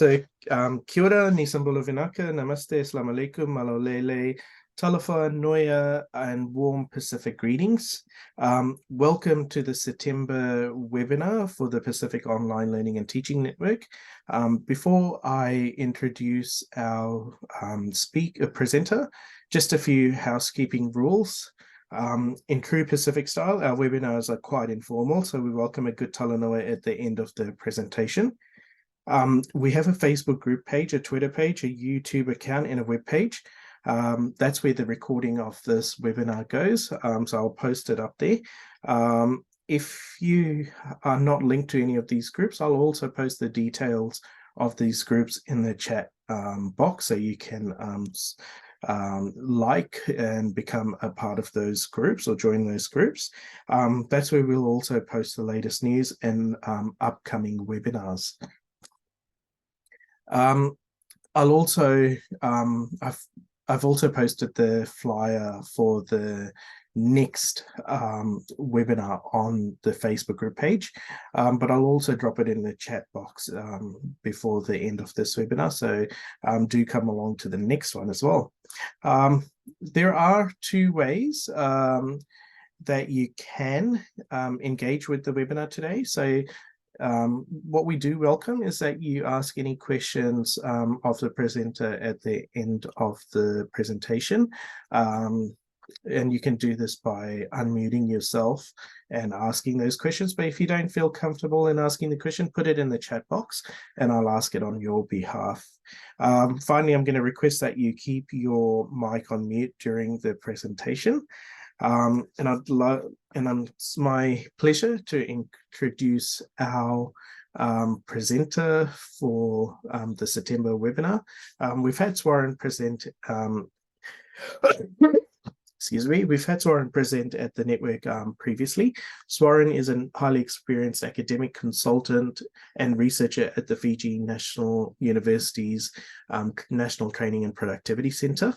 Kia ora, Nisambula Vinaka, Namaste, Assalamu alaikum, Malolele, Talofa, Noya, and warm Pacific greetings. Welcome to the September webinar for the Pacific Online Learning and Teaching Network. Before I introduce our presenter, just a few housekeeping rules. In true Pacific style, our webinars are quite informal, so we welcome a good talanoa at the end of the presentation. We have a Facebook group page, a Twitter page, a YouTube account, and a web page. That's where the recording of this webinar goes. So I'll post it up there. If you are not linked to any of these groups, I'll also post the details of these groups in the chat box, so you can like and become a part of those groups or join those groups. That's where we'll also post the latest news and upcoming webinars. I'll also I've also posted the flyer for the next webinar on the Facebook group page, but I'll also drop it in the chat box before the end of this webinar, so do come along to the next one as well. There are two ways that you can engage with the webinar today. So what we do welcome is that you ask any questions of the presenter at the end of the presentation. And you can do this by unmuting yourself and asking those questions. But if you don't feel comfortable in asking the question, put it in the chat box and I'll ask it on your behalf. Finally, I'm going to request that you keep your mic on mute during the presentation. It's my pleasure to introduce our presenter for the September webinar. We've had Swaran present. Excuse me, we've had Swaran present at the network previously. Swaran is a highly experienced academic consultant and researcher at the Fiji National University's National Training and Productivity Centre.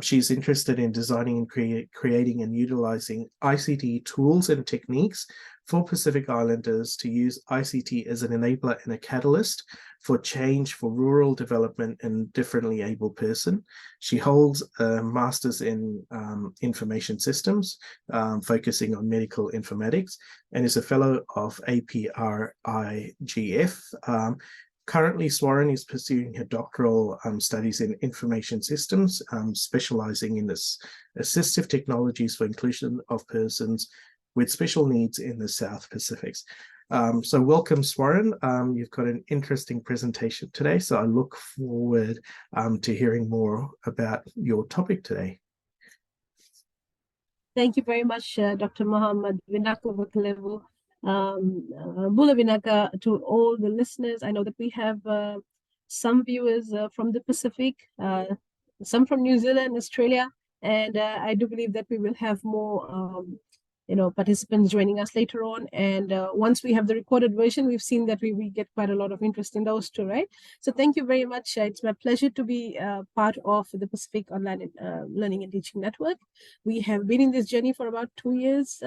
She's interested in designing and creating and utilizing ICT tools and techniques for Pacific Islanders to use ICT as an enabler and a catalyst for change for rural development and differently able person. She holds a master's in information systems, focusing on medical informatics, and is a fellow of APRIGF. Currently, Swaran is pursuing her doctoral studies in information systems, specializing in this assistive technologies for inclusion of persons with special needs in the South Pacific. So welcome, Swaran. You've got an interesting presentation today, so I look forward to hearing more about your topic today. Thank you very much, Dr. Muhammad Vinaka. Bula Vinaka, to all the listeners. I know that we have some viewers from the Pacific, some from New Zealand, Australia, and I do believe that we will have more participants joining us later on. And once we have the recorded version, we've seen that we get quite a lot of interest in those too, right? So thank you very much. It's my pleasure to be part of the Pacific Online Learning and Teaching Network. We have been in this journey for about 2 years,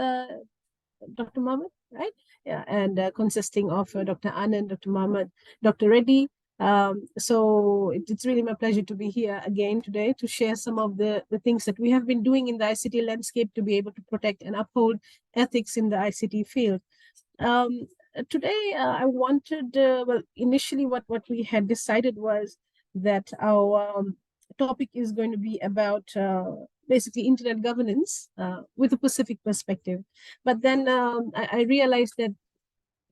Dr. Mohammed, right? Yeah, and consisting of Dr. Anand, Dr. Mohammed, Dr. Reddy. So it's really my pleasure to be here again today to share some of the things that we have been doing in the ICT landscape to be able to protect and uphold ethics in the ICT field. Today, I wanted, initially what we had decided was that our topic is going to be about basically internet governance with a Pacific perspective. But then I realized that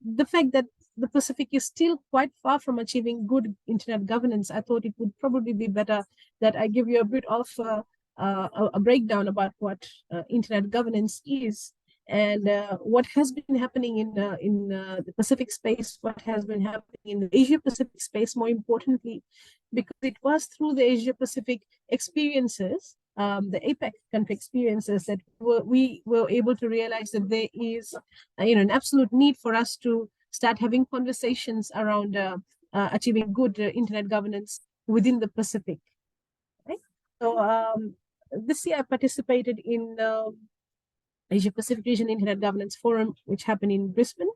the fact that the Pacific is still quite far from achieving good internet governance, I thought it would probably be better that I give you a bit of a breakdown about what internet governance is and what has been happening in the Pacific space, what has been happening in the Asia Pacific space, more importantly, because it was through the Asia Pacific experiences, the APEC country experiences, that we were able to realize that there is an absolute need for us to start having conversations around achieving good internet governance within the Pacific. Right? So this year I participated in Asia Pacific Region Internet Governance Forum, which happened in Brisbane.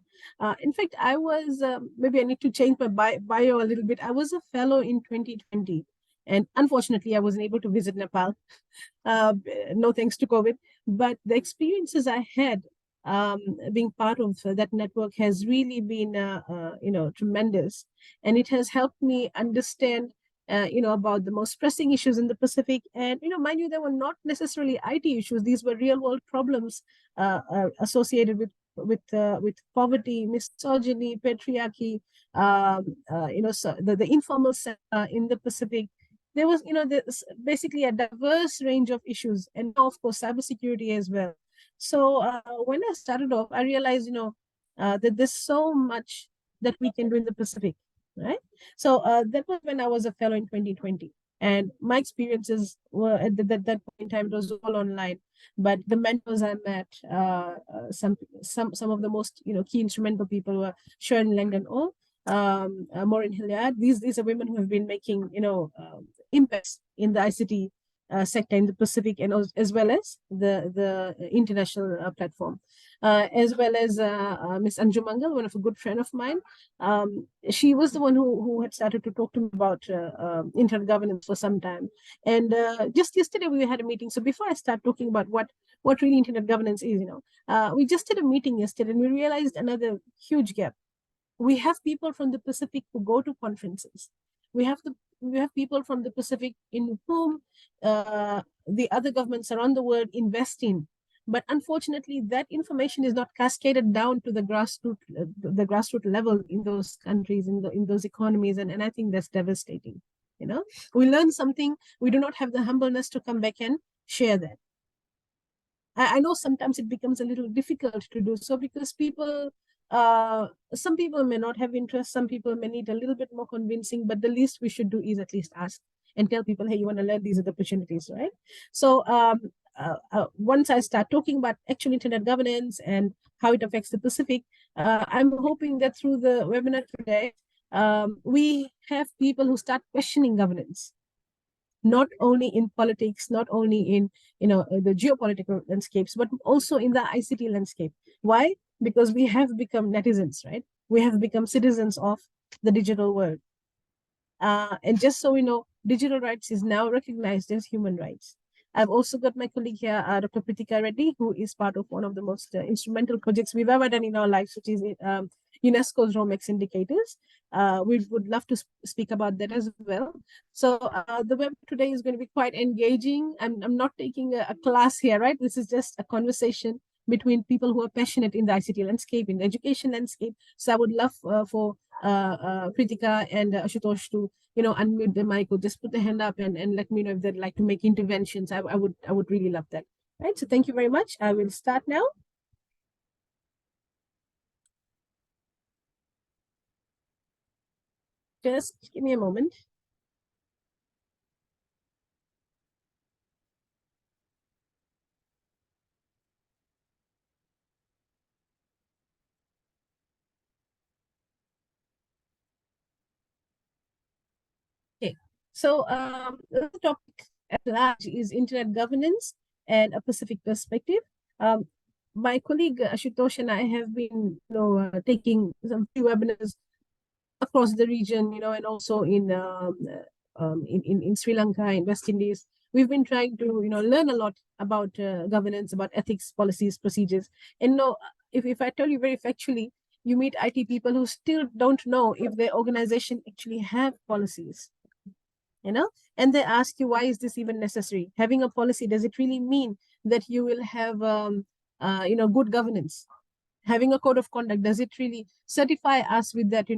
In fact, I was, maybe I need to change my bio a little bit. I was a fellow in 2020. And unfortunately, I wasn't able to visit Nepal, no thanks to COVID. But the experiences I had being part of that network has really been, tremendous. And it has helped me understand about the most pressing issues in the Pacific. And, mind you, they were not necessarily IT issues. These were real world problems associated with poverty, misogyny, patriarchy, so the informal sector in the Pacific. There was, there's basically a diverse range of issues, and of course, cybersecurity as well. So when I started off, I realized, that there's so much that we can do in the Pacific, right? So that was when I was a fellow in 2020. And my experiences were at that point in time, it was all online. But the mentors I met, some of the most key instrumental people were Sharon Langdon O, Maureen Hilliard. These are women who have been making impacts in the ICT sector in the Pacific, and as well as the international platform, as well as Ms. Anju Mangal, one of a good friend of mine. She was the one who had started to talk to me about internet governance for some time. And just yesterday we had a meeting. So before I start talking about what really internet governance is, we just did a meeting yesterday, and we realized another huge gap. We have people from the Pacific who go to conferences. We have people from the Pacific in whom the other governments around the world invest in. But unfortunately, that information is not cascaded down to the grassroots level in those countries, in those economies, and I think that's devastating. We learn something, we do not have the humbleness to come back and share that. I know sometimes it becomes a little difficult to do so because some people may not have interest, some people may need a little bit more convincing, but the least we should do is at least ask and tell people, hey, you want to learn, these are the opportunities, right? So once I start talking about actual internet governance and how it affects the Pacific, I'm hoping that through the webinar today, we have people who start questioning governance, not only in politics, not only in the geopolitical landscapes, but also in the ICT landscape. Why? Because we have become netizens, right? We have become citizens of the digital world. And just so we know, digital rights is now recognized as human rights. I've also got my colleague here, Dr. Pritika Reddy, who is part of one of the most instrumental projects we've ever done in our lives, which is UNESCO's ROMEX indicators. We would love to speak about that as well. So the web today is going to be quite engaging. I'm not taking a class here, right? This is just a conversation between people who are passionate in the ICT landscape, in the education landscape. So I would love for Pritika and Ashutosh to unmute the mic or just put the hand up and let me know if they'd like to make interventions. I would really love that. Right. So thank you very much. I will start now. Just give me a moment. Okay. So the topic at large is internet governance and a Pacific perspective. My colleague Ashutosh and I have been taking some few webinars across the region, and also in Sri Lanka, in West Indies. We've been trying to, learn a lot about governance, about ethics, policies, procedures. And if I tell you very factually, you meet IT people who still don't know if their organization actually have policies, and they ask you, why is this even necessary? Having a policy, does it really mean that you will have, good governance? Having a code of conduct, does it really certify us with that, the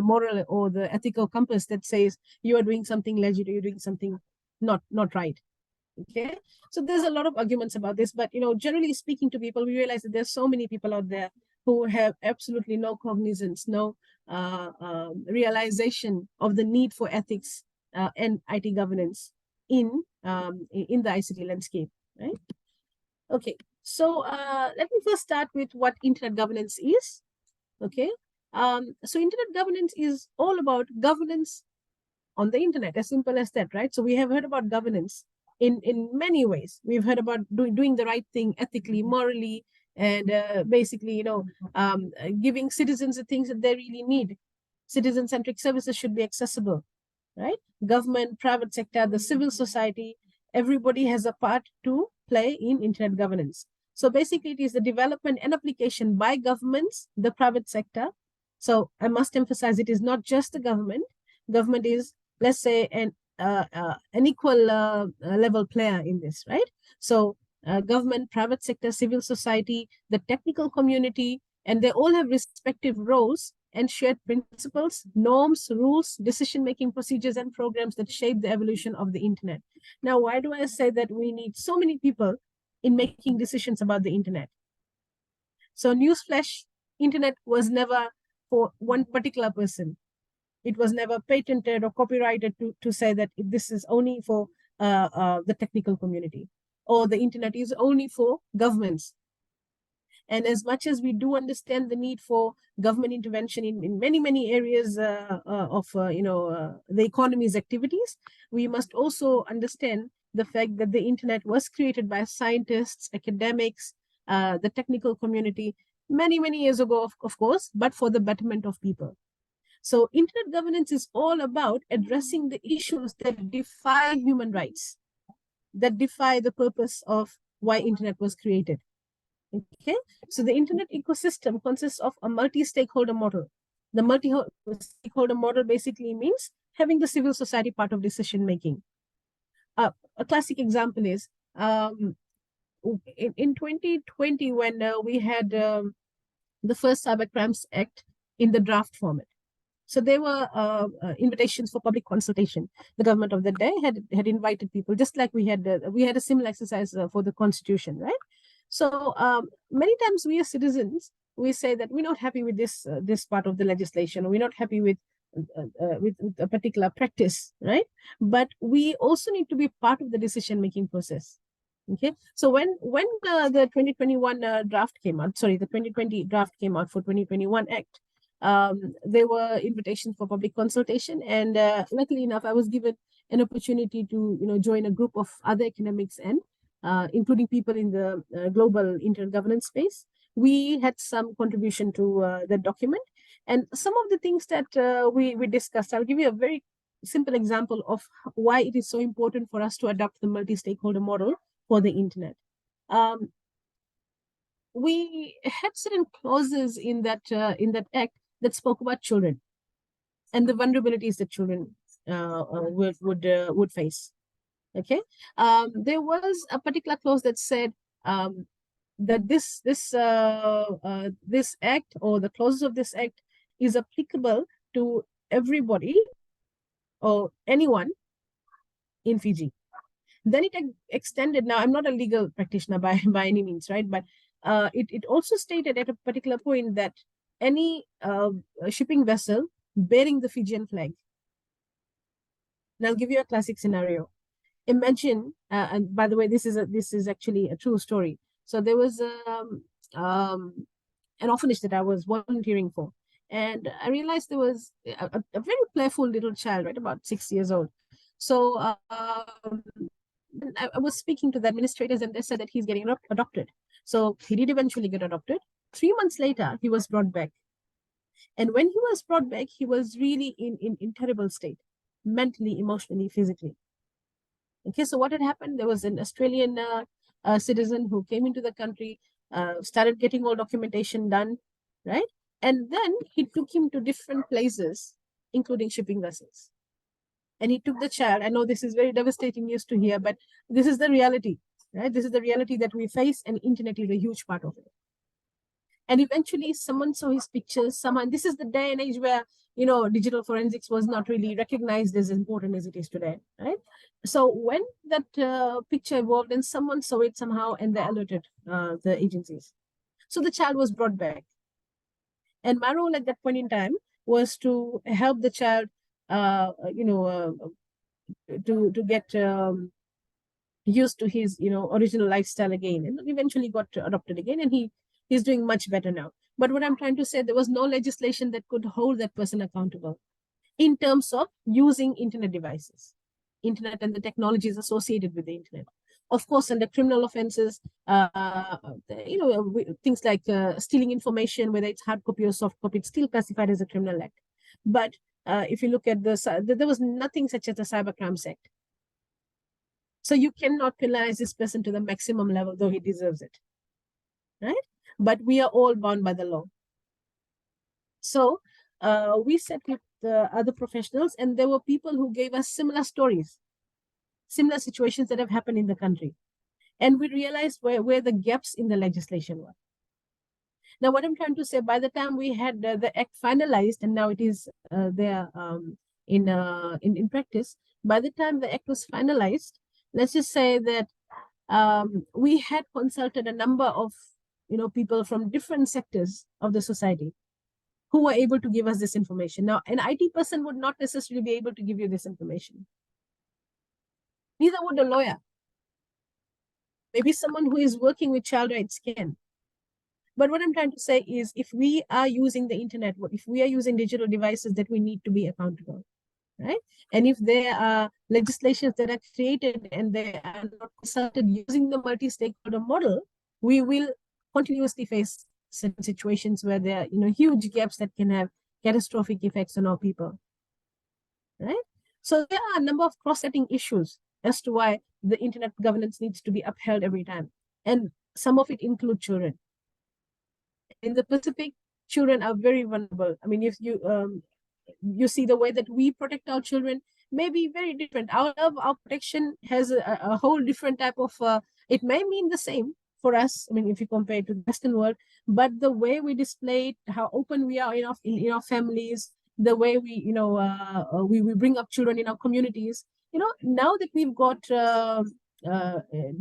moral or the ethical compass that says you are doing something legit, you're doing something not right? Okay, so there's a lot of arguments about this, but generally speaking to people, we realize that there's so many people out there who have absolutely no cognizance, no realization of the need for ethics and IT governance in the ICT landscape, right? Okay, so let me first start with what internet governance is. Okay, so internet governance is all about governance on the internet, as simple as that, right? So we have heard about governance, in many ways. We've heard about doing the right thing ethically, morally, and basically, giving citizens the things that they really need. Citizen-centric services should be accessible, right? Government, private sector, the civil society, everybody has a part to play in internet governance. So basically, it is the development and application by governments, the private sector. So I must emphasize, it is not just the government. Government is, let's say, an equal level player in this, right? So government, private sector, civil society, the technical community, and they all have respective roles and shared principles, norms, rules, decision-making procedures, and programs that shape the evolution of the internet. Now, why do I say that we need so many people in making decisions about the internet? So newsflash, internet was never for one particular person. It was never patented or copyrighted to say that this is only for the technical community, or the internet is only for governments. And as much as we do understand the need for government intervention in many, many areas of the economy's activities, we must also understand the fact that the internet was created by scientists, academics, the technical community, many, many years ago, of course, but for the betterment of people. So internet governance is all about addressing the issues that defy human rights, that defy the purpose of why internet was created. Okay, so the internet ecosystem consists of a multi-stakeholder model. The multi-stakeholder model basically means having the civil society part of decision making. A classic example is in 2020, when we had the first Cyber Crimes Act in the draft format. So there were invitations for public consultation. The government of the day had invited people, just like we had a similar exercise for the Constitution, right? So many times we as citizens, we say that we're not happy with this part of the legislation, or we're not happy with a particular practice, right? But we also need to be part of the decision-making process. Okay, so when the 2021 draft came out, sorry, the 2020 draft came out for 2021 Act, there were invitations for public consultation, and luckily enough, I was given an opportunity to join a group of other academics and including people in the global internet governance space. We had some contribution to the document, and some of the things that we discussed. I'll give you a very simple example of why it is so important for us to adopt the multi-stakeholder model for the internet. We had certain clauses in that act that spoke about children and the vulnerabilities that children would face. Okay, there was a particular clause that said that this act, or the clauses of this act, is applicable to everybody or anyone in Fiji. Then it extended. Now, I'm not a legal practitioner by any means, right? But it also stated at a particular point that any shipping vessel bearing the Fijian flag. And I'll give you a classic scenario. Imagine, and by the way, this is actually a true story. So there was an orphanage that I was volunteering for, and I realized there was a very playful little child, right, about 6 years old. So I was speaking to the administrators, and they said that he's getting adopted. So he did eventually get adopted. 3 months later, he was brought back. And when he was brought back, he was really in terrible state, mentally, emotionally, physically. Okay, so what had happened? There was an Australian citizen who came into the country, started getting all documentation done, right? And then he took him to different places, including shipping vessels. And he took the child. I know this is very devastating news to hear, but this is the reality, right? This is the reality that we face, and internet is a huge part of it. And eventually someone saw his pictures, this is the day and age where, digital forensics was not really recognized as important as it is today, right? So when that picture evolved, and someone saw it somehow, and they alerted the agencies. So the child was brought back. And my role at that point in time was to help the child, to get used to his, original lifestyle again, and eventually got adopted again, and he's doing much better now. But what I'm trying to say, there was no legislation that could hold that person accountable in terms of using internet devices. internet and the technologies associated with the internet. Of course, under criminal offenses, things like stealing information, whether it's hard copy or soft copy, it's still classified as a criminal act. But if you look at there was nothing such as the Cyber Crimes Act. So you cannot penalize this person to the maximum level, though he deserves it, right? But we are all bound by the law. So we sat with other professionals, and there were people who gave us similar stories, similar situations that have happened in the country. And we realized where the gaps in the legislation were. Now, what I'm trying to say, by the time we had the act finalized, and now it is there in practice, by the time the act was finalized, let's just say that we had consulted a number of people from different sectors of the society who were able to give us this information. Now, an IT person would not necessarily be able to give you this information. Neither would a lawyer. Maybe someone who is working with child rights can. But what I'm trying to say is, if we are using the internet, if we are using digital devices, that we need to be accountable, right? And if there are legislations that are created and they are not consulted using the multi-stakeholder model, we will continuously face certain situations where there are huge gaps that can have catastrophic effects on our people, right? So there are a number of cross-cutting issues as to why the internet governance needs to be upheld every time, and some of it include children. In the Pacific, children are very vulnerable. I mean, if you see the way that we protect our children may be very different. Our protection has a whole different type of, it may mean the same for us, I mean, if you compare it to the Western world, but the way we display it, how open we are in our families, the way we, we bring up children in our communities, now that we've got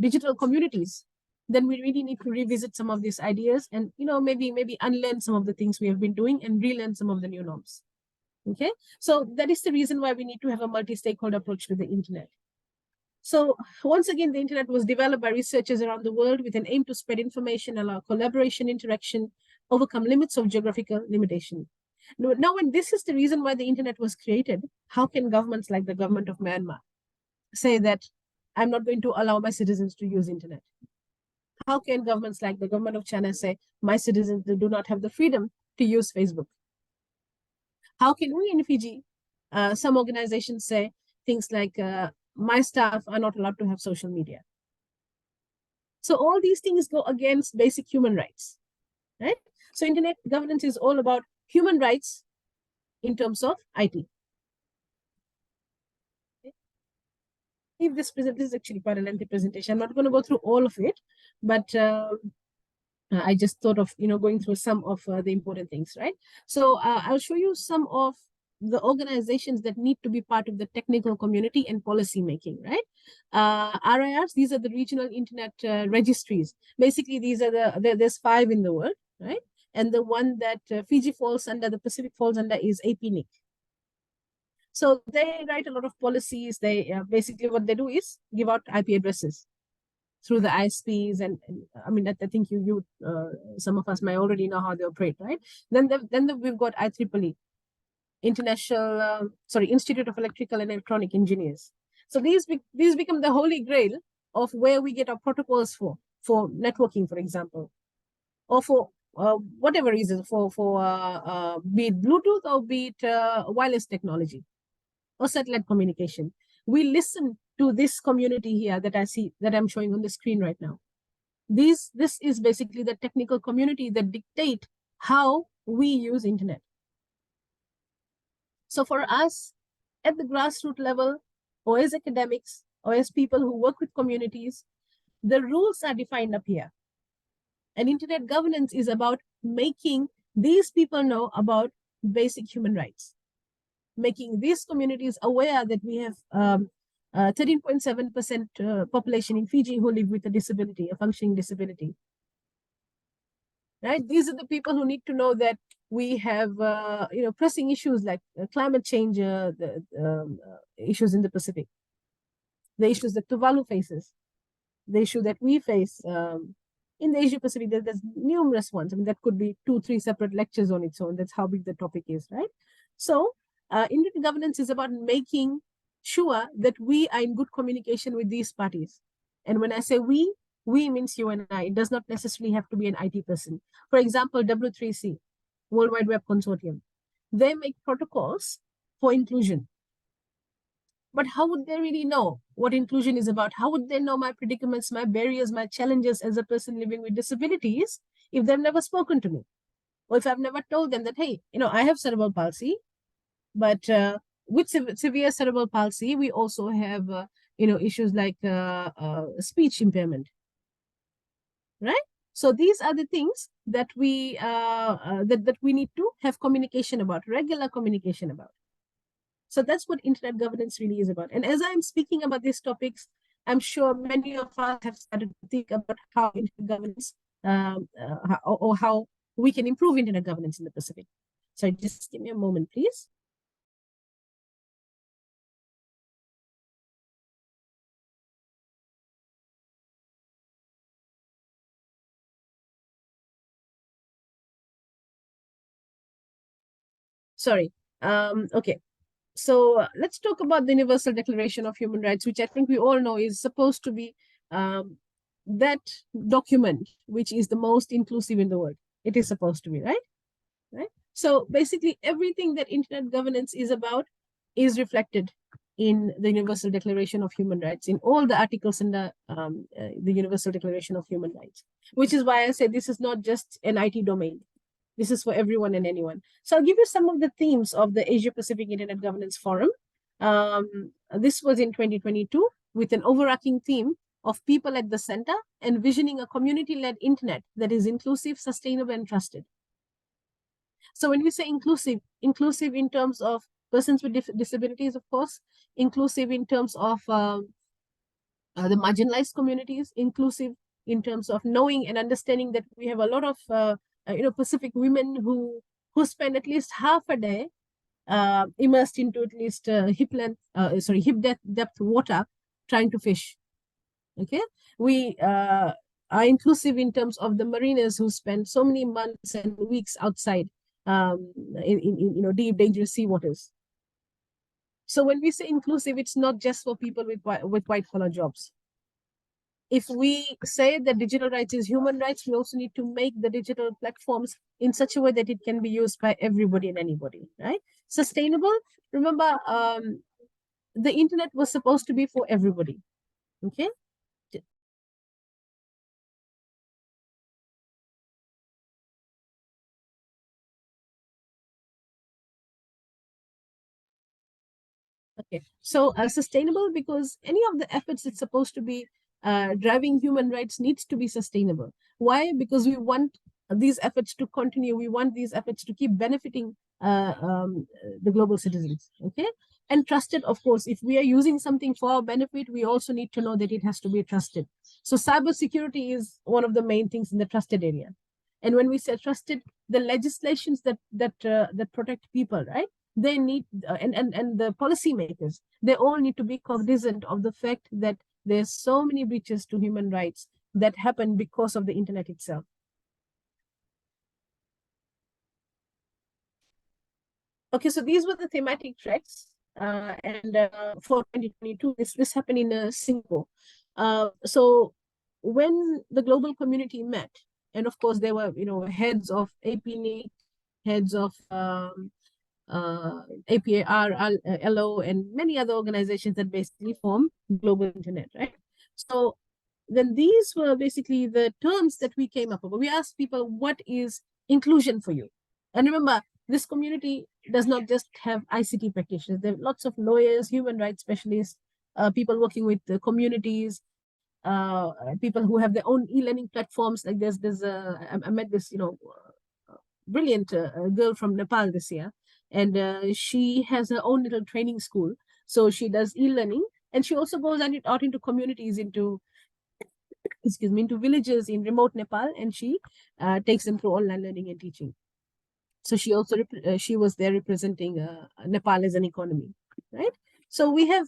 digital communities, then we really need to revisit some of these ideas and, maybe unlearn some of the things we have been doing and relearn some of the new norms. Okay, so that is the reason why we need to have a multi-stakeholder approach to the internet. So once again, the internet was developed by researchers around the world with an aim to spread information, allow collaboration, interaction, overcome limits of geographical limitation. Now, when this is the reason why the internet was created, how can governments like the government of Myanmar say that I'm not going to allow my citizens to use internet? How can governments like the government of China say my citizens do not have the freedom to use Facebook? How can we in Fiji, some organizations say things like my staff are not allowed to have social media? So all these things go against basic human rights, right? So internet governance is all about human rights in terms of IT. If this is actually quite a lengthy presentation, I'm not going to go through all of it, but I just thought of going through some of the important things, right? So I'll show you some of the organizations that need to be part of the technical community and policy making, right? RIRs, these are the regional internet registries. Basically, these are there's 5 in the world, right? And the one that Fiji falls under, the Pacific falls under, is APNIC. So they write a lot of policies. They basically what they do is give out IP addresses through the ISPs, and I mean, I think you some of us may already know how they operate, right? Then we've got IEEE, Institute of Electrical and Electronic Engineers. So these become the holy grail of where we get our protocols for networking, for example, or for whatever reason, for be it Bluetooth or be it wireless technology or satellite communication. We listen to this community here that I see, that I'm showing on the screen right now. This is basically the technical community that dictate how we use internet. So for us, at the grassroots level, or as academics, or as people who work with communities, the rules are defined up here. And internet governance is about making these people know about basic human rights, making these communities aware that we have 13.7% population in Fiji who live with a disability, a functioning disability. Right? These are the people who need to know that we have pressing issues like climate change, the issues in the Pacific, the issues that Tuvalu faces, the issue that we face in the Asia Pacific. There's numerous ones. I mean, that could be 2-3 separate lectures on its own. That's how big the topic is, right? So internet governance is about making sure that we are in good communication with these parties. And when I say we means you and I. It does not necessarily have to be an IT person. For example, W3C, World Wide Web Consortium, they make protocols for inclusion. But how would they really know what inclusion is about? How would they know my predicaments, my barriers, my challenges as a person living with disabilities if they've never spoken to me? Or if I've never told them that, hey, I have cerebral palsy, but with severe cerebral palsy, we also have, issues like speech impairment, right? So these are the things that that we need to have communication about, regular communication about. So that's what internet governance really is about. And as I'm speaking about these topics, I'm sure many of us have started to think about how internet governance or how we can improve internet governance in the Pacific. So just give me a moment, please. Sorry. Okay. So let's talk about the Universal Declaration of Human Rights, which I think we all know is supposed to be that document which is the most inclusive in the world. It is supposed to be, right? Right. So basically, everything that internet governance is about is reflected in the Universal Declaration of Human Rights, in all the articles in the Universal Declaration of Human Rights, which is why I say this is not just an IT domain. This is for everyone and anyone. So I'll give you some of the themes of the Asia Pacific Internet Governance Forum. This was in 2022 with an overarching theme of people at the center, envisioning a community-led internet that is inclusive, sustainable, and trusted. So when we say inclusive in terms of persons with disabilities, of course, inclusive in terms of the marginalized communities, inclusive in terms of knowing and understanding that we have a lot of Pacific women who spend at least half a day immersed into at least hip depth water trying to fish. Okay, we are inclusive in terms of the mariners who spend so many months and weeks outside in deep, dangerous sea waters. So when we say inclusive, it's not just for people with white collar jobs. If we say that digital rights is human rights, we also need to make the digital platforms in such a way that it can be used by everybody and anybody, right? Sustainable. Remember, the internet was supposed to be for everybody. Okay. Okay, so sustainable, because any of the efforts that's supposed to be driving human rights needs to be sustainable. Why? Because we want these efforts to continue. We want these efforts to keep benefiting the global citizens. Okay, and trusted, of course. If we are using something for our benefit, we also need to know that it has to be trusted. So cybersecurity is one of the main things in the trusted area. And when we say trusted, the legislations that protect people, right? They need and the policymakers, they all need to be cognizant of the fact that there's so many breaches to human rights that happen because of the internet itself. Okay, so these were the thematic tracks, and for 2022, this happened in Singapore. So when the global community met, and of course there were heads of APNIC, heads of APAR, and many other organizations that basically form global internet, right? So then these were basically the terms that we came up with. We asked people, what is inclusion for you? And remember, this community does not just have ICT practitioners. There are lots of lawyers, human rights specialists, people working with the communities, people who have their own e-learning platforms. Like I met this, brilliant girl from Nepal this year, and she has her own little training school. So she does e-learning, and she also goes out into communities, into villages in remote Nepal, and she takes them through online learning and teaching. So she also she was there representing Nepal as an economy, right? So we have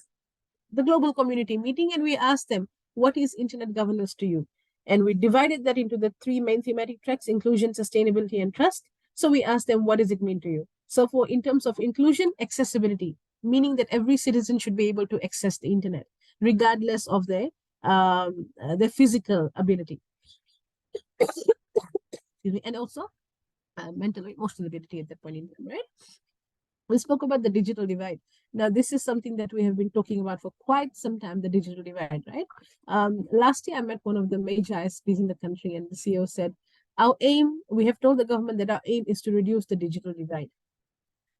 the global community meeting, and we asked them, what is internet governance to you? And we divided that into the three main thematic tracks: inclusion, sustainability, and trust. So we asked them, what does it mean to you? So in terms of inclusion, accessibility. meaning that every citizen should be able to access the internet, regardless of their physical ability. Excuse me, and also mental and emotional ability at that point in time, right? We spoke about the digital divide. Now, this is something that we have been talking about for quite some time, the digital divide, right? Last year, I met one of the major ISPs in the country, and the CEO said, our aim, we have told the government that our aim is to reduce the digital divide.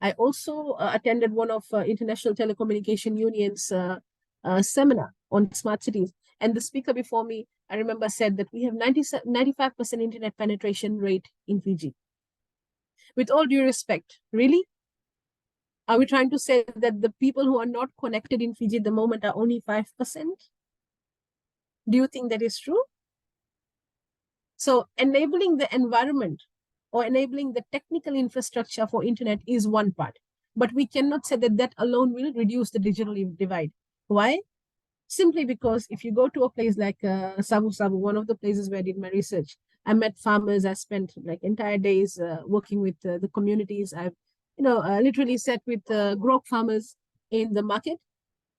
I also attended one of International Telecommunication Union's seminar on smart cities. And the speaker before me, I remember, said that we have 95% internet penetration rate in Fiji. With all due respect, really? Are we trying to say that the people who are not connected in Fiji at the moment are only 5%? Do you think that is true? So enabling the environment or enabling the technical infrastructure for internet is one part. But we cannot say that that alone will reduce the digital divide. Why? Simply because if you go to a place like Sabu Sabu, one of the places where I did my research, I met farmers. I spent like entire days working with the communities. I've literally sat with growth farmers in the market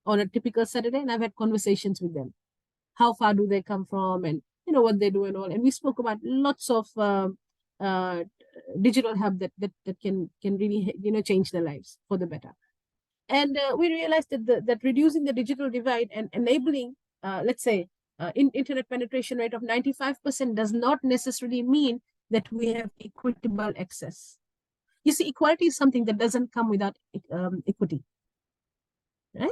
on a typical Saturday, and I've had conversations with them. How far do they come from, and what they do and all. And we spoke about lots of digital help that can really change their lives for the better. And we realized that reducing the digital divide and enabling, let's say, internet penetration rate of 95% does not necessarily mean that we have equitable access. You see, equality is something that doesn't come without equity, right?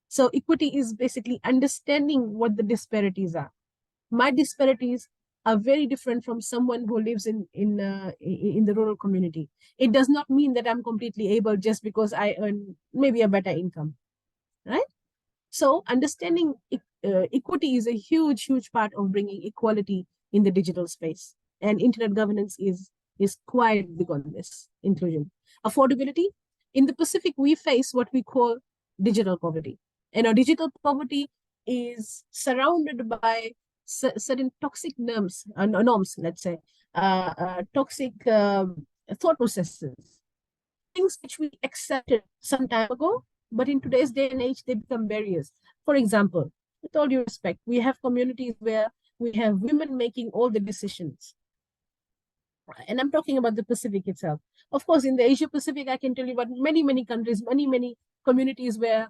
So equity is basically understanding what the disparities are. My disparities are very different from someone who lives in the rural community. It does not mean that I'm completely able just because I earn maybe a better income, right? So understanding equity is a huge part of bringing equality in the digital space, and internet governance is quite big on this inclusion. Affordability. In the Pacific, we face what we call digital poverty, and our digital poverty is surrounded by certain toxic norms, let's say, toxic thought processes, things which we accepted some time ago, but in today's day and age, they become barriers. For example, with all due respect, we have communities where we have women making all the decisions. And I'm talking about the Pacific itself. Of course, in the Asia Pacific, I can tell you about many countries, many communities where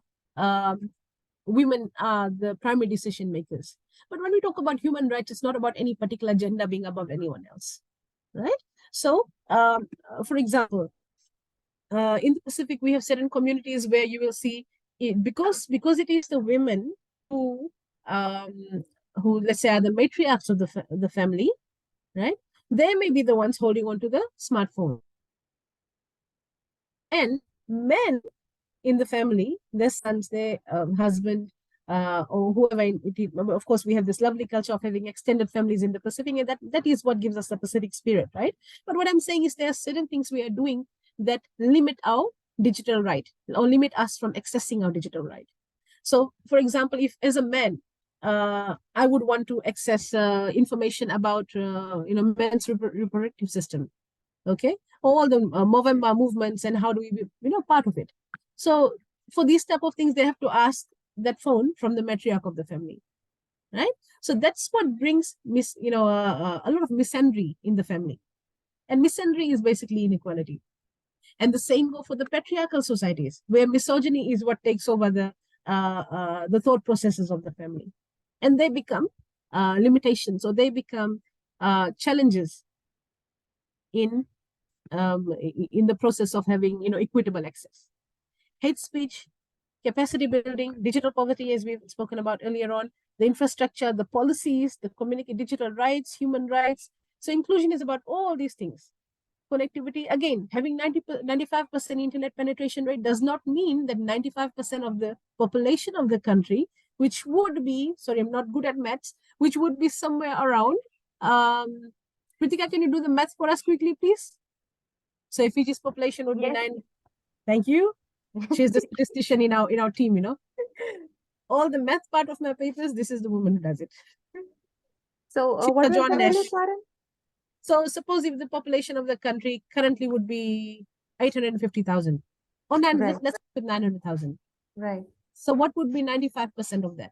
women are the primary decision makers. But when we talk about human rights, it's not about any particular gender being above anyone else, right? So, for example, in the Pacific, we have certain communities where you will see it, because it is the women who let's say are the matriarchs of the family, right? They may be the ones holding on to the smartphone, and men in the family, their sons, their husband, or whoever it is. Of course, we have this lovely culture of having extended families in the Pacific, and that is what gives us the Pacific spirit, right? But what I'm saying is there are certain things we are doing that limit our digital right or limit us from accessing our digital right. So, for example, if as a man, I would want to access information about men's reproductive system, okay, all the Movember movements and how do we be part of it. So for these type of things, they have to ask that phone from the matriarch of the family, right? So that's what brings a lot of misandry in the family, and misandry is basically inequality. And the same go for the patriarchal societies, where misogyny is what takes over the thought processes of the family, and they become limitations, or they become challenges in the process of having equitable access. Hate speech, capacity building, digital poverty, as we've spoken about earlier on, the infrastructure, the policies, the digital rights, human rights. So inclusion is about all these things. Connectivity, again, having 95% internet penetration rate does not mean that 95% of the population of the country, which would be, sorry, I'm not good at maths, which would be somewhere around, Kritika, can you do the maths for us quickly, please? So if Fiji's population would be 9, thank you. She's the statistician in our team, All the math part of my papers, this is the woman who does it. So what was the value, Swaran? So suppose if the population of the country currently would be 850,000, Or Right. let's put 900,000. Right. So what would be 95% of that?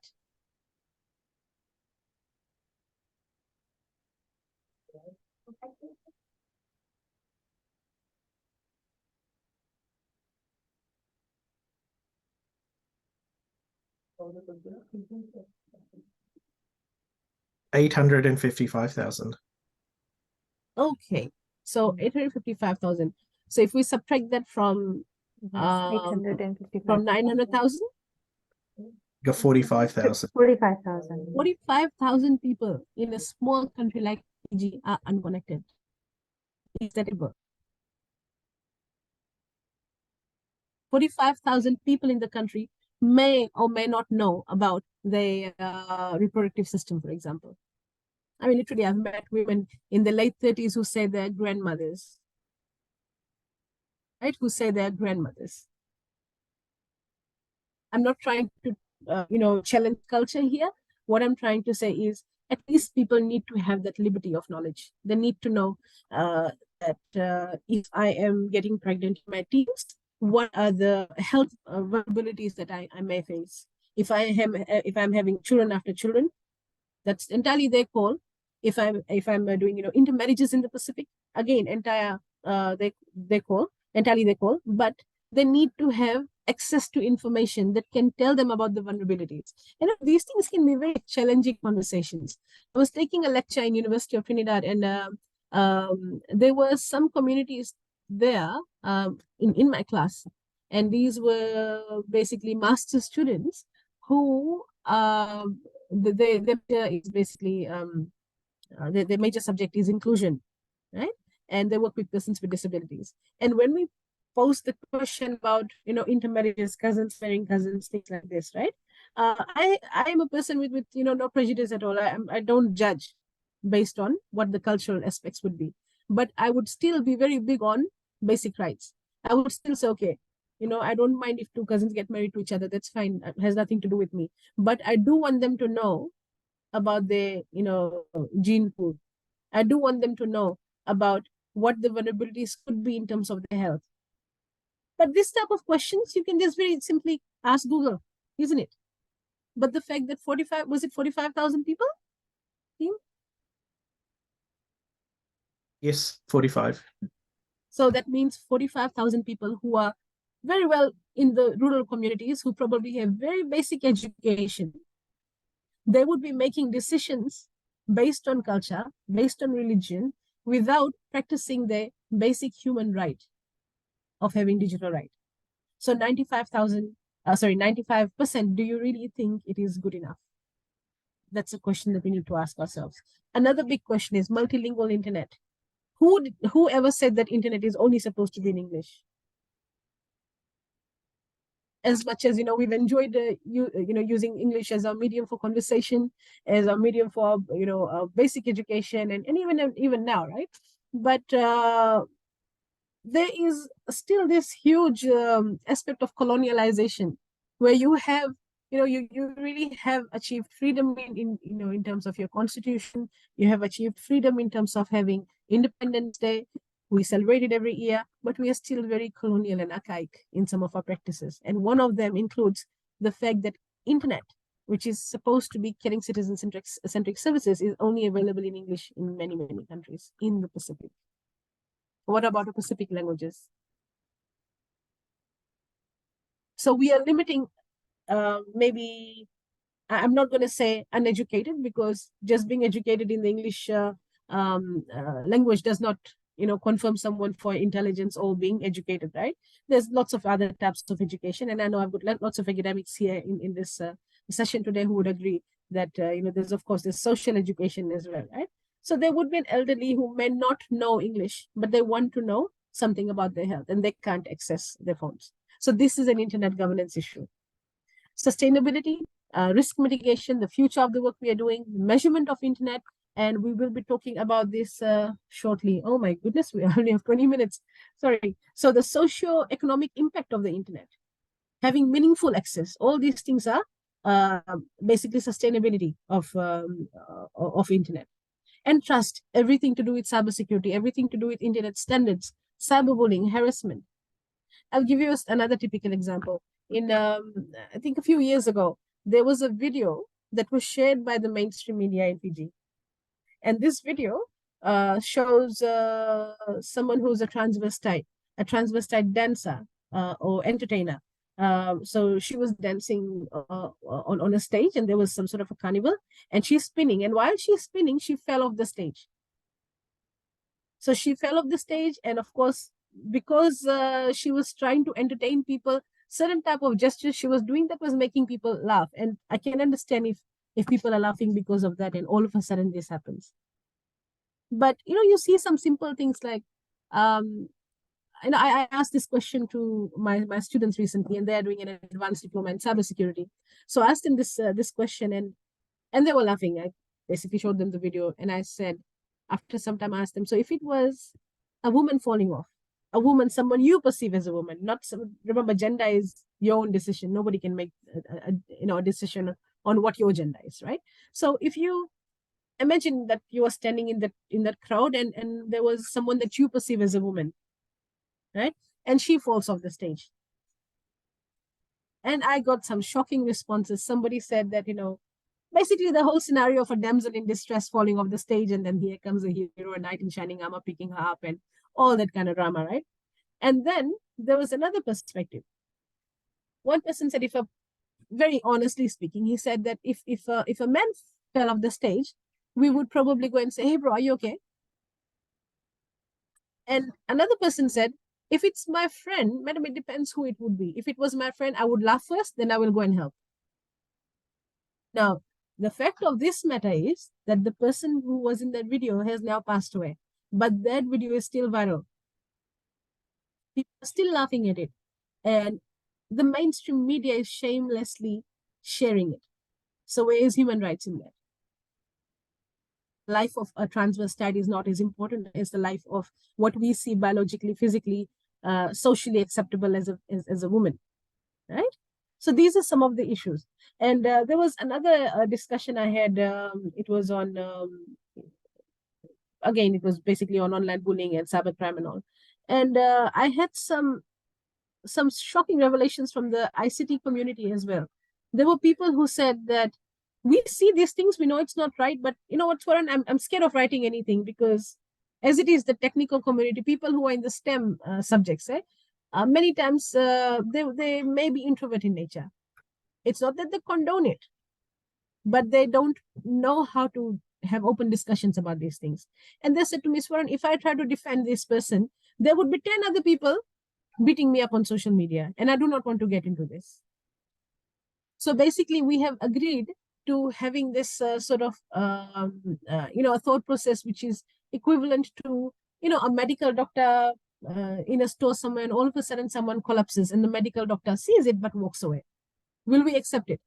$855,000. Okay, so 855,000. So if we subtract that from Yes, 855. from 900,000, Got 45,000. 45,000. 45,000 people in a small country like Fiji are unconnected. Is that able? 45,000 people in the country may or may not know about their reproductive system, for example. I mean, literally, I've met women in the late 30s who say they're grandmothers, right? Who say they're grandmothers. I'm not trying to, challenge culture here. What I'm trying to say is at least people need to have that liberty of knowledge. They need to know that if I am getting pregnant in my teens, what are the health vulnerabilities that I may face? If I'm having children after children, that's entirely their call. If I'm doing intermarriages in the Pacific, again they call entirely their call, but they need to have access to information that can tell them about the vulnerabilities. These things can be very challenging conversations. I was taking a lecture in University of Trinidad, and there were some communities there in my class, and these were basically master students who is basically their major subject is inclusion, right? And they work with persons with disabilities. And when we pose the question about intermarriages, cousins marrying cousins, things like this, right? I am a person with no prejudice at all. I don't judge based on what the cultural aspects would be, but I would still be very big on basic rights. I would still say, okay, I don't mind if two cousins get married to each other. That's fine. It has nothing to do with me. But I do want them to know about their, gene pool. I do want them to know about what the vulnerabilities could be in terms of their health. But this type of questions, you can just very simply ask Google, isn't it? But the fact that 45,000 people? Yes, 45. So that means 45,000 people who are very well in the rural communities, who probably have very basic education. They would be making decisions based on culture, based on religion, without practicing their basic human right of having digital right. So 95%, do you really think it is good enough? That's a question that we need to ask ourselves. Another big question is multilingual internet. Who ever said that internet is only supposed to be in English? As much as we've enjoyed using English as our medium for conversation, as our medium for basic education, and even now, right? But there is still this huge aspect of colonialization where you have you really have achieved freedom in terms of your constitution. You have achieved freedom in terms of having Independence Day. We celebrate it every year, but we are still very colonial and archaic in some of our practices. And one of them includes the fact that internet, which is supposed to be getting citizen-centric services, is only available in English in many, many countries in the Pacific. What about the Pacific languages? So we are limiting, maybe, I'm not going to say uneducated, because just being educated in the English language does not, confirm someone for intelligence or being educated, right? There's lots of other types of education. And I know I've got lots of academics here in this session today who would agree that, there's social education as well, right? So there would be an elderly who may not know English, but they want to know something about their health and they can't access their phones. So this is an internet governance issue. Sustainability, risk mitigation, the future of the work we are doing, measurement of internet, and we will be talking about this shortly. Oh my goodness, we only have 20 minutes. Sorry. So the socio-economic impact of the internet, having meaningful access, all these things are basically sustainability of internet. And trust, everything to do with cybersecurity, everything to do with internet standards, cyberbullying, harassment. I'll give you another typical example. In I think a few years ago, there was a video that was shared by the mainstream media in Fiji. And this video shows someone who's a transvestite dancer or entertainer. So she was dancing on a stage, and there was some sort of a carnival, and she's spinning. And while she's spinning, she fell off the stage. So she fell off the stage, and of course, because she was trying to entertain people, certain type of gestures she was doing that was making people laugh. And I can understand if people are laughing because of that, and all of a sudden this happens. But you see some simple things like, and I asked this question to my students recently, and they're doing an advanced diploma in cybersecurity. So I asked them this question, and they were laughing. I basically showed them the video, and I said, after some time, I asked them, so if it was a woman falling off, a woman, someone you perceive as a woman, remember, gender is your own decision. Nobody can make a decision on what your gender is, right? So if you imagine that you are standing in that crowd, and there was someone that you perceive as a woman, right? And she falls off the stage. And I got some shocking responses. Somebody said that, basically the whole scenario of a damsel in distress falling off the stage, and then here comes a hero, a knight in shining armor, picking her up, and all that kind of drama, right? And then there was another perspective. One person said, very honestly speaking, he said that if a man fell off the stage, we would probably go and say, hey, bro, are you okay? And another person said, if it's my friend, madam, it depends who it would be. If it was my friend, I would laugh first, then I will go and help. Now, the fact of this matter is that the person who was in that video has now passed away, but that video is still viral. People are still laughing at it. And the mainstream media is shamelessly sharing it. So where is human rights in that? Life of a transvestite is not as important as the life of what we see biologically, physically, socially acceptable as a woman, right? So these are some of the issues. And there was another discussion I had. It was on, again, it was basically on online bullying and cybercrime and all. And I had some shocking revelations from the ICT community as well. There were people who said that we see these things, we know it's not right, but you know what, Swaran, I'm scared of writing anything because as it is, the technical community, people who are in the STEM subjects, many times they may be introvert in nature. It's not that they condone it, but they don't know how to have open discussions about these things. And they said to me, Swaran, if I try to defend this person, there would be 10 other people beating me up on social media, and I do not want to get into this. So basically, we have agreed to having this sort of, a thought process which is equivalent to, a medical doctor in a store somewhere, and all of a sudden someone collapses and the medical doctor sees it but walks away. Will we accept it?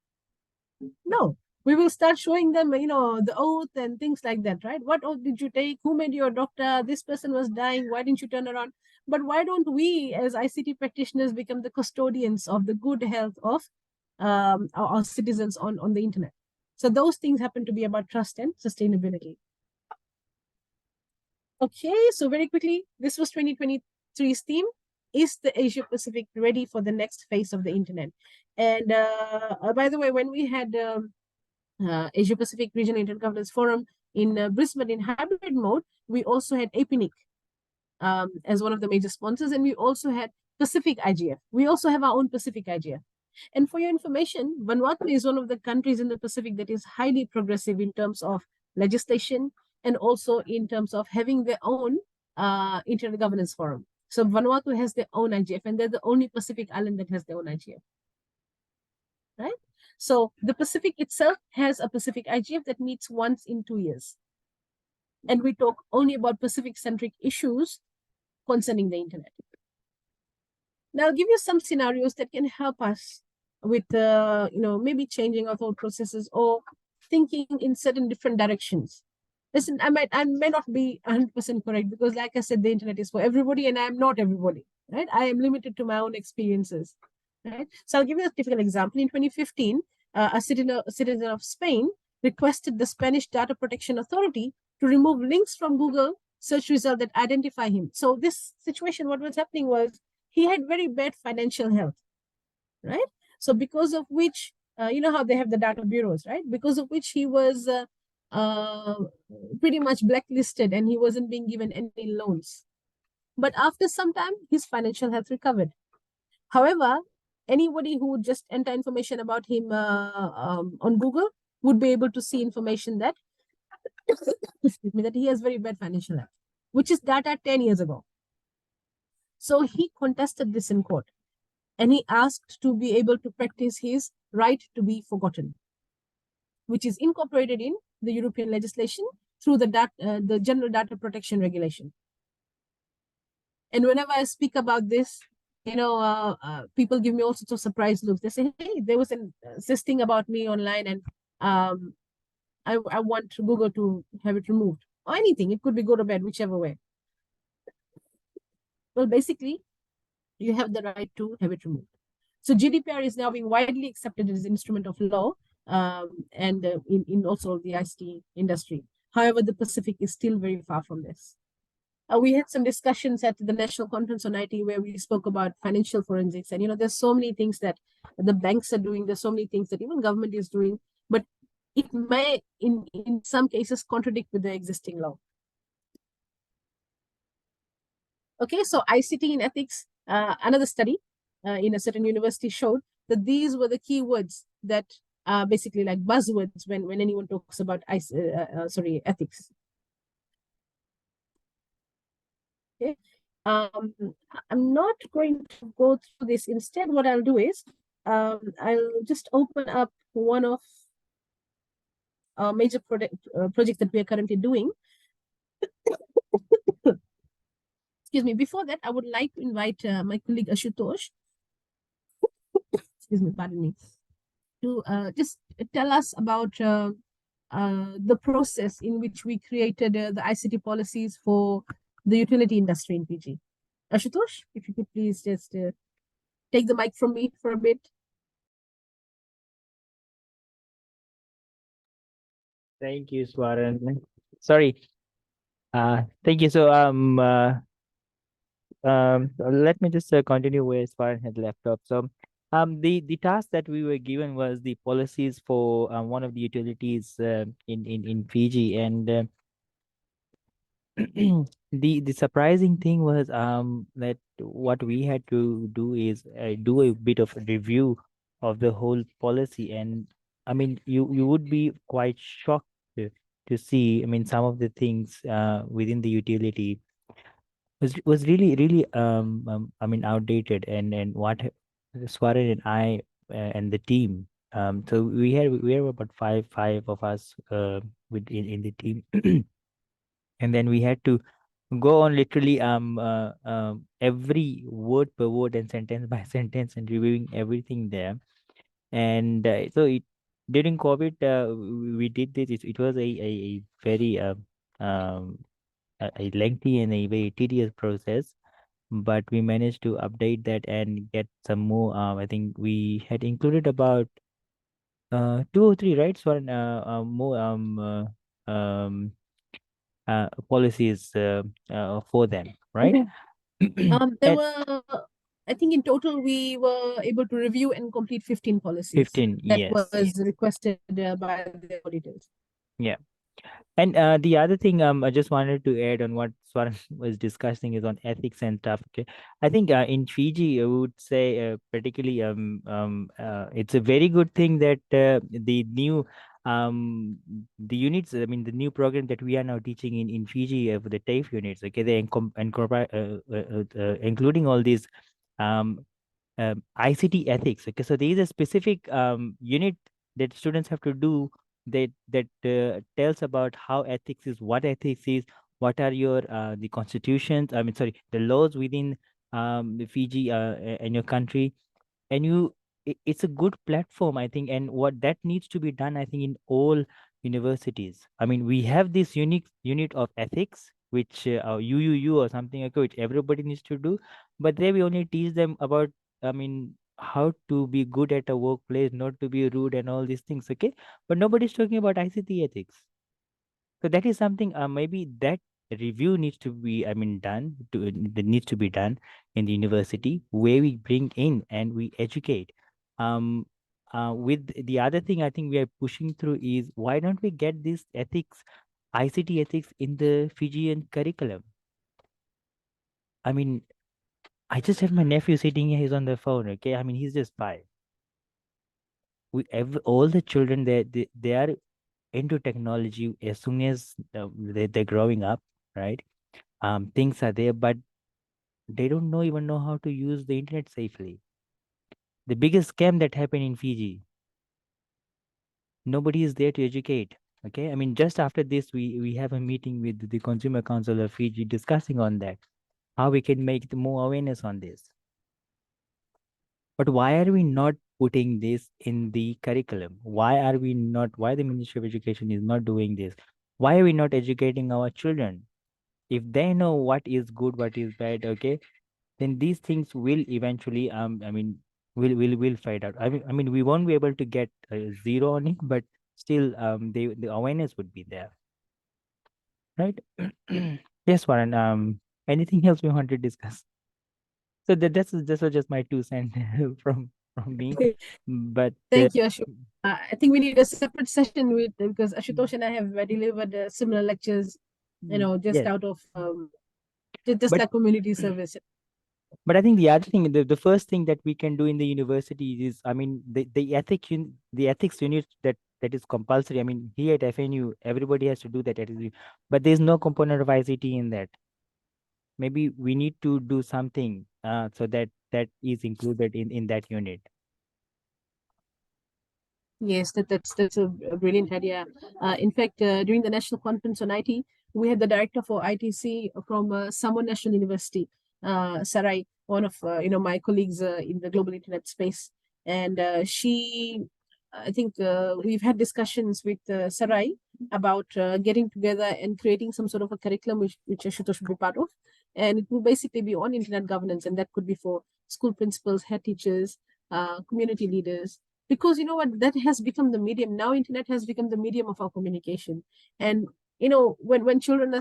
No. We will start showing them, the oath and things like that, right? What oath did you take? Who made you a doctor? This person was dying. Why didn't you turn around? But why don't we, as ICT practitioners, become the custodians of the good health of our citizens on the internet? So those things happen to be about trust and sustainability. Okay, so very quickly, this was 2023's theme. Is the Asia Pacific ready for the next phase of the internet? And by the way, when we had Asia Pacific Regional Intergovernance Forum in Brisbane in hybrid mode, we also had APNIC as one of the major sponsors, and we also had Pacific IGF. We also have our own Pacific IGF. And for your information, Vanuatu is one of the countries in the Pacific that is highly progressive in terms of legislation and also in terms of having their own intergovernance forum. So Vanuatu has their own IGF, and they're the only Pacific island that has their own IGF. Right? So the Pacific itself has a Pacific IGF that meets once in 2 years. And we talk only about Pacific-centric issues concerning the internet. Now I'll give you some scenarios that can help us with, maybe changing our thought processes or thinking in certain different directions. Listen, I may not be 100% correct because, like I said, the internet is for everybody, and I am not everybody, right? I am limited to my own experiences, right? So I'll give you a typical example. In 2015, a citizen of Spain requested the Spanish Data Protection Authority to remove links from Google search results that identify him. So this situation, what was happening was he had very bad financial health, right? So because of which, you know how they have the data bureaus, right? Because of which he was uh, pretty much blacklisted and he wasn't being given any loans. But after some time, his financial health recovered. However, anybody who would just enter information about him on Google would be able to see information that, excuse me, that he has very bad financial health, which is data 10 years ago. So he contested this in court and he asked to be able to practice his right to be forgotten, which is incorporated in the European legislation through the General Data Protection Regulation. And whenever I speak about this, people give me all sorts of surprise looks. They say, hey, there was this thing about me online and I want Google to have it removed or anything. It could be good or bad, whichever way. Well, basically, you have the right to have it removed. So GDPR is now being widely accepted as an instrument of law and in also the ICT industry. However, the Pacific is still very far from this. We had some discussions at the National Conference on IT where we spoke about financial forensics. And, there's so many things that the banks are doing. There's so many things that even government is doing. But it may, in some cases, contradict with the existing law. Okay, so ICT in ethics, another study in a certain university showed that these were the keywords that basically like buzzwords when anyone talks about ethics. Okay. I'm not going to go through this. Instead, what I'll do is I'll just open up one of our major projects that we are currently doing. Excuse me. Before that, I would like to invite my colleague Ashutosh. Excuse me, pardon me. To just tell us about the process in which we created the ICT policies for the utility industry in PG. Ashutosh, if you could please just take the mic from me for a bit. Thank you, Swaran. Sorry. Thank you. So let me just continue where Swaran had left off. So the task that we were given was the policies for one of the utilities in Fiji, and the surprising thing was that what we had to do is do a bit of a review of the whole policy. And I mean, you would be quite shocked to see, I mean, some of the things within the utility was really I mean, outdated. And what Swaran and I and the team, so we have about five of us in the team. And then we had to go on literally every word per word and sentence by sentence and reviewing everything there. And so during COVID, we did this. It was a very a lengthy and a very tedious process, but we managed to update that and get some more. I think we had included about two or three, right? So more policies for them, right? There were, I think in total, we were able to review and complete 15 policies 15, that yes. was requested by the auditors. Yeah. And the other thing I just wanted to add on what Swaran was discussing is on ethics and stuff. Okay, I think in Fiji, I would say particularly it's a very good thing that the new the units, I mean, the new program that we are now teaching in Fiji for the TAFE units. Okay, they including all these ICT ethics. Okay, so there is a specific unit that students have to do that tells about how ethics is, what ethics is, what are your the constitutions. I mean, sorry, the laws within the Fiji and your country, and it's a good platform, I think. And what that needs to be done, I think, in all universities. I mean, we have this unique unit of ethics, which UUU or something like that, which everybody needs to do, but there we only teach them about, I mean, how to be good at a workplace, not to be rude and all these things. Okay, but nobody's talking about ICT ethics. So that is something maybe that a review needs to be, that needs to be done in the university, where we bring in and we educate. With the other thing I think we are pushing through is, why don't we get this ethics, ICT ethics in the Fijian curriculum? I mean, I just have my nephew sitting here, he's on the phone, okay? I mean, he's just 5. All the children, they are into technology as soon as they're growing up, right? Things are there, but they don't even know how to use the internet safely. The biggest scam that happened in Fiji, nobody is there to educate. Okay, I mean, just after this, we have a meeting with the Consumer Council of Fiji discussing on that, how we can make more awareness on this. But why are we not putting this in the curriculum? Why the Ministry of Education is not doing this? Why are we not educating our children? If they know what is good, what is bad, okay, then these things will eventually, will fade out. I mean, we won't be able to get a 0 on it, but still, the awareness would be there, right? Yes, Warren. Anything else we want to discuss? So this was just my 2 cents from me, but Thank you, Ashok. I think we need a separate session with, because Ashutosh and I have delivered similar lectures, just yes. out of just But- like community service. But I think the other thing, the first thing that we can do in the university is, I mean, the ethics unit that is compulsory. I mean, here at FNU, everybody has to do that. But there's no component of ICT in that. Maybe we need to do something so that is included in that unit. Yes, that's a brilliant idea. In fact, during the national conference on IT, we had the director for ITC from Samoa National University, Sarai, one of my colleagues in the global internet space, and I think we've had discussions with Sarai about getting together and creating some sort of a curriculum which Ashutosh should be part of, and it will basically be on internet governance, and that could be for school principals, head teachers, community leaders, because you know what, that has become the medium now. Internet has become the medium of our communication. And when children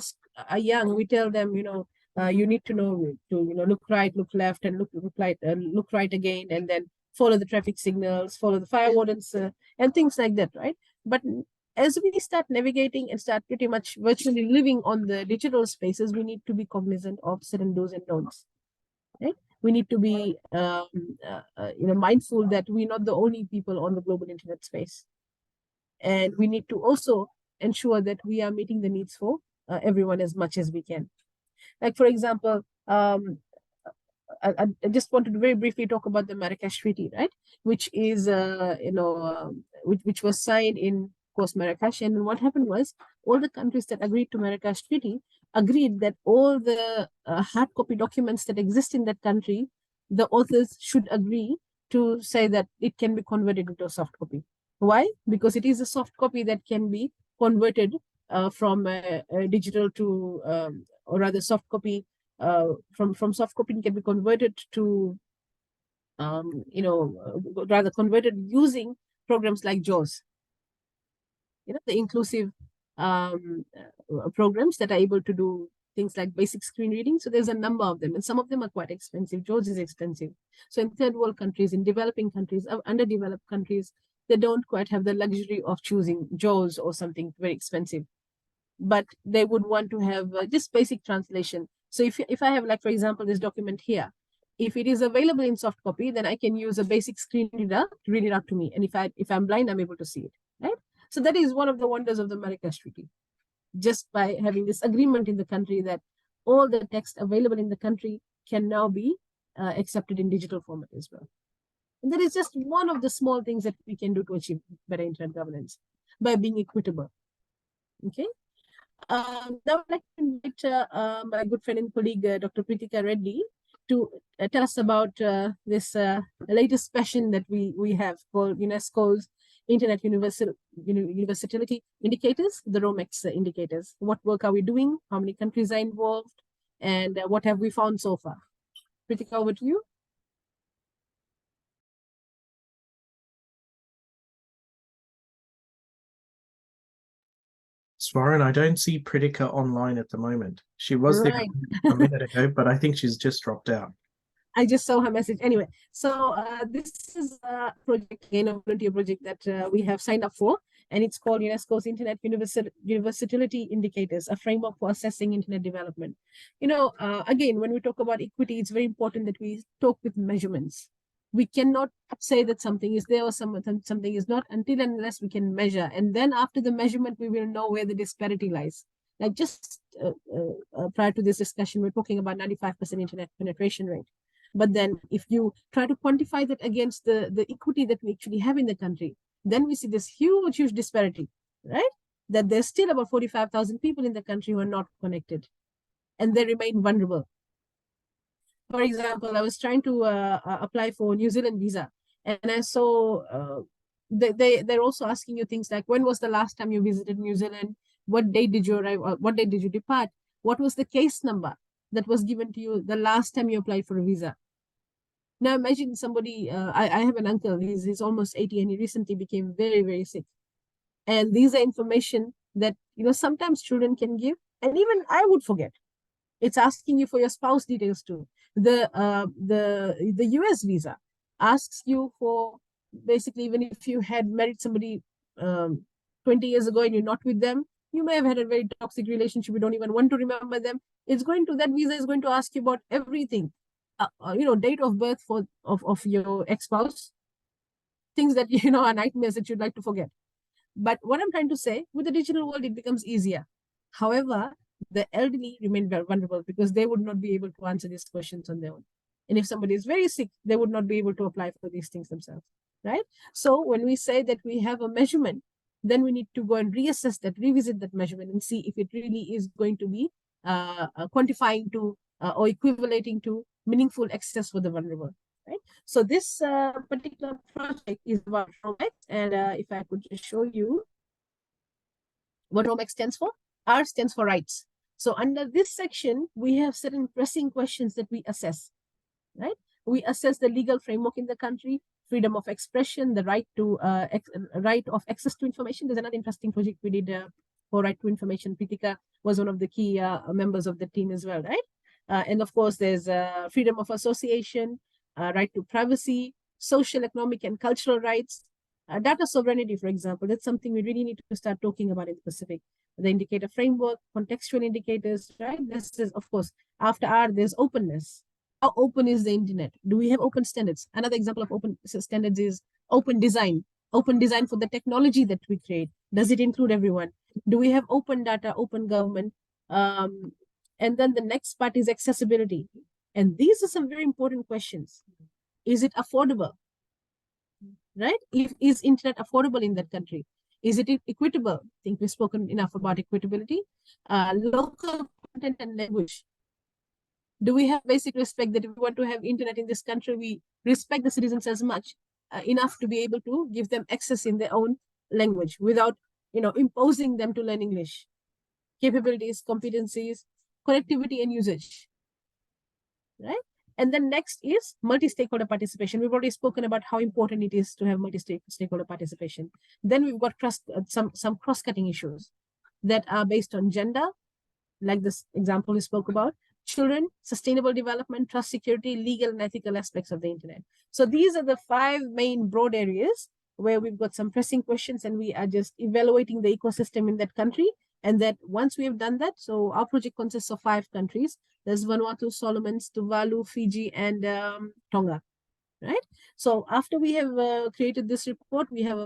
are young, we tell them, you need to know to look right, look left, and look right again, and then follow the traffic signals, follow the fire wardens, and things like that, right? But as we start navigating and start pretty much virtually living on the digital spaces, we need to be cognizant of certain do's and don'ts, right? We need to be mindful that we're not the only people on the global internet space, and we need to also ensure that we are meeting the needs for everyone as much as we can. Like, for example, I just wanted to very briefly talk about the Marrakesh Treaty, right? Which is which was signed in, of course, Marrakesh. And what happened was, all the countries that agreed to Marrakesh Treaty agreed that all the hard copy documents that exist in that country, the authors should agree to say that it can be converted into a soft copy. Why? Because it is a soft copy that can be converted from digital to, or rather, soft copy from soft copy can be converted to rather converted using programs like JAWS, the inclusive programs that are able to do things like basic screen reading. So there's a number of them, and some of them are quite expensive. JAWS is expensive. So in third world countries, in developing countries, underdeveloped countries, they don't quite have the luxury of choosing JAWS or something very expensive, but they would want to have just basic translation. So if I have, like, for example, this document here, if it is available in soft copy, then I can use a basic screen reader to read it out to me. And if I'm blind, I'm able to see it, right? So that is one of the wonders of the Marrakesh Treaty. Just by having this agreement in the country that all the text available in the country can now be accepted in digital format as well. And that is just one of the small things that we can do to achieve better internet governance by being equitable. Okay. Now I'd like to invite my good friend and colleague, Dr. Pritika Reddy, to tell us about this latest passion that we have called UNESCO's Internet Universality Indicators, the ROMEX indicators. What work are we doing? How many countries are involved? And what have we found so far? Pritika, over to you. Swaran, I don't see Pritika online at the moment. She was there Right. a minute ago, but I think she's just dropped out. I just saw her message. Anyway, so this is a project, again, a volunteer project that we have signed up for, and it's called UNESCO's Internet Universality Indicators, a framework for assessing internet development. Again, when we talk about equity, it's very important that we talk with measurements. We cannot say that something is there or something is not until and unless we can measure. And then after the measurement, we will know where the disparity lies. Like just prior to this discussion, we're talking about 95% internet penetration rate. But then if you try to quantify that against the equity that we actually have in the country, then we see this huge disparity, right? That there's still about 45,000 people in the country who are not connected and they remain vulnerable. For example, I was trying to apply for New Zealand visa, and I saw they're also asking you things like, when was the last time you visited New Zealand? What day did you arrive? What day did you depart? What was the case number that was given to you the last time you applied for a visa? Now imagine somebody, I have an uncle, he's almost 80 and he recently became very sick. And these are information that, sometimes children can give, and even I would forget. It's asking you for your spouse details too. The US visa asks you for basically, even if you had married somebody 20 years ago and you're not with them, you may have had a very toxic relationship, you don't even want to remember them. That visa is going to ask you about everything. Date of birth of your ex-spouse, things that, are nightmares that you'd like to forget. But what I'm trying to say, with the digital world, it becomes easier. However, the elderly remain very vulnerable because they would not be able to answer these questions on their own. And if somebody is very sick, they would not be able to apply for these things themselves, right? So when we say that we have a measurement, then we need to go and reassess that, revisit that measurement and see if it really is going to be quantifying to or equivalating to meaningful access for the vulnerable, right? So this particular project is about ROMEX, and if I could just show you what ROMEX stands for. R stands for rights. So under this section, we have certain pressing questions that we assess, right? We assess the legal framework in the country, freedom of expression, the right to right of access to information. There's another interesting project we did for right to information. Pritika was one of the key members of the team as well, right? And of course, there's freedom of association, right to privacy, social, economic, and cultural rights, data sovereignty, for example. That's something we really need to start talking about in specific. The indicator framework, contextual indicators, right? This is, of course, after R, there's openness. How open is the internet? Do we have open standards? Another example of open standards is open design. Open design for the technology that we create. Does it include everyone? Do we have open data, open government? And then the next part is accessibility. And these are some very important questions. Is it affordable? Right? Is internet affordable in that country? Is it equitable? I think we've spoken enough about equitability. Local content and language. Do we have basic respect that if we want to have internet in this country, we respect the citizens as much enough to be able to give them access in their own language without, imposing them to learn English? Capabilities, competencies, connectivity, and usage, right? And then next is multi-stakeholder participation. We've already spoken about how important it is to have multi-stakeholder participation. Then we've got some cross-cutting issues that are based on gender, like this example we spoke about, children, sustainable development, trust, security, legal and ethical aspects of the internet. So these are the 5 main broad areas where we've got some pressing questions, and we are just evaluating the ecosystem in that country. And that once we have done that, so our project consists of 5 countries. There's Vanuatu, Solomons, Tuvalu, Fiji, and Tonga, right? So after we have created this report, we have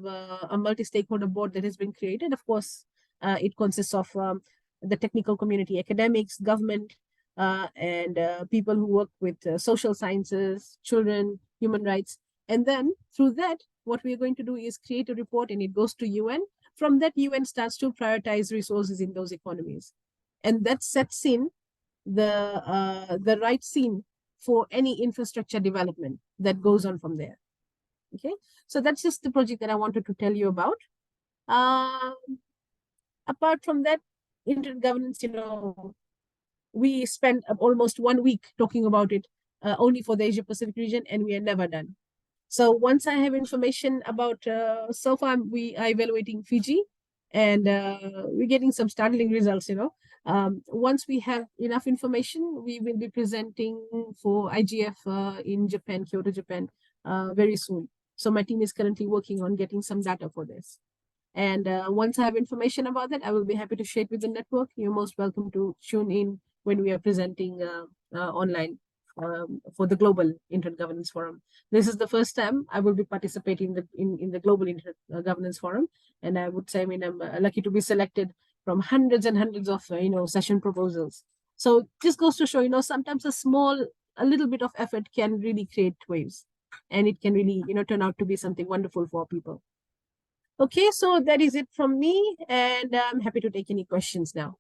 a multi-stakeholder board that has been created. Of course, it consists of the technical community, academics, government, and people who work with social sciences, children, human rights. And then through that, what we're going to do is create a report, and it goes to UN. From that, UN starts to prioritize resources in those economies. And that sets in the right scene for any infrastructure development that goes on from there. Okay, so that's just the project that I wanted to tell you about. Apart from that, internet governance, we spent almost 1 week talking about it only for the Asia Pacific region, and we are never done. So once I have information about, so far we are evaluating Fiji, And we're getting some startling results, once we have enough information, we will be presenting for IGF in Japan, Kyoto, Japan, very soon. So my team is currently working on getting some data for this. And once I have information about that, I will be happy to share it with the network. You're most welcome to tune in when we are presenting online for the Global Internet Governance Forum. This is the first time I will be participating in the Global Internet Governance Forum. And I would say, I'm lucky to be selected from hundreds and hundreds of, session proposals. So this goes to show, sometimes a little bit of effort can really create waves. And it can really, turn out to be something wonderful for people. Okay, so that is it from me, and I'm happy to take any questions now.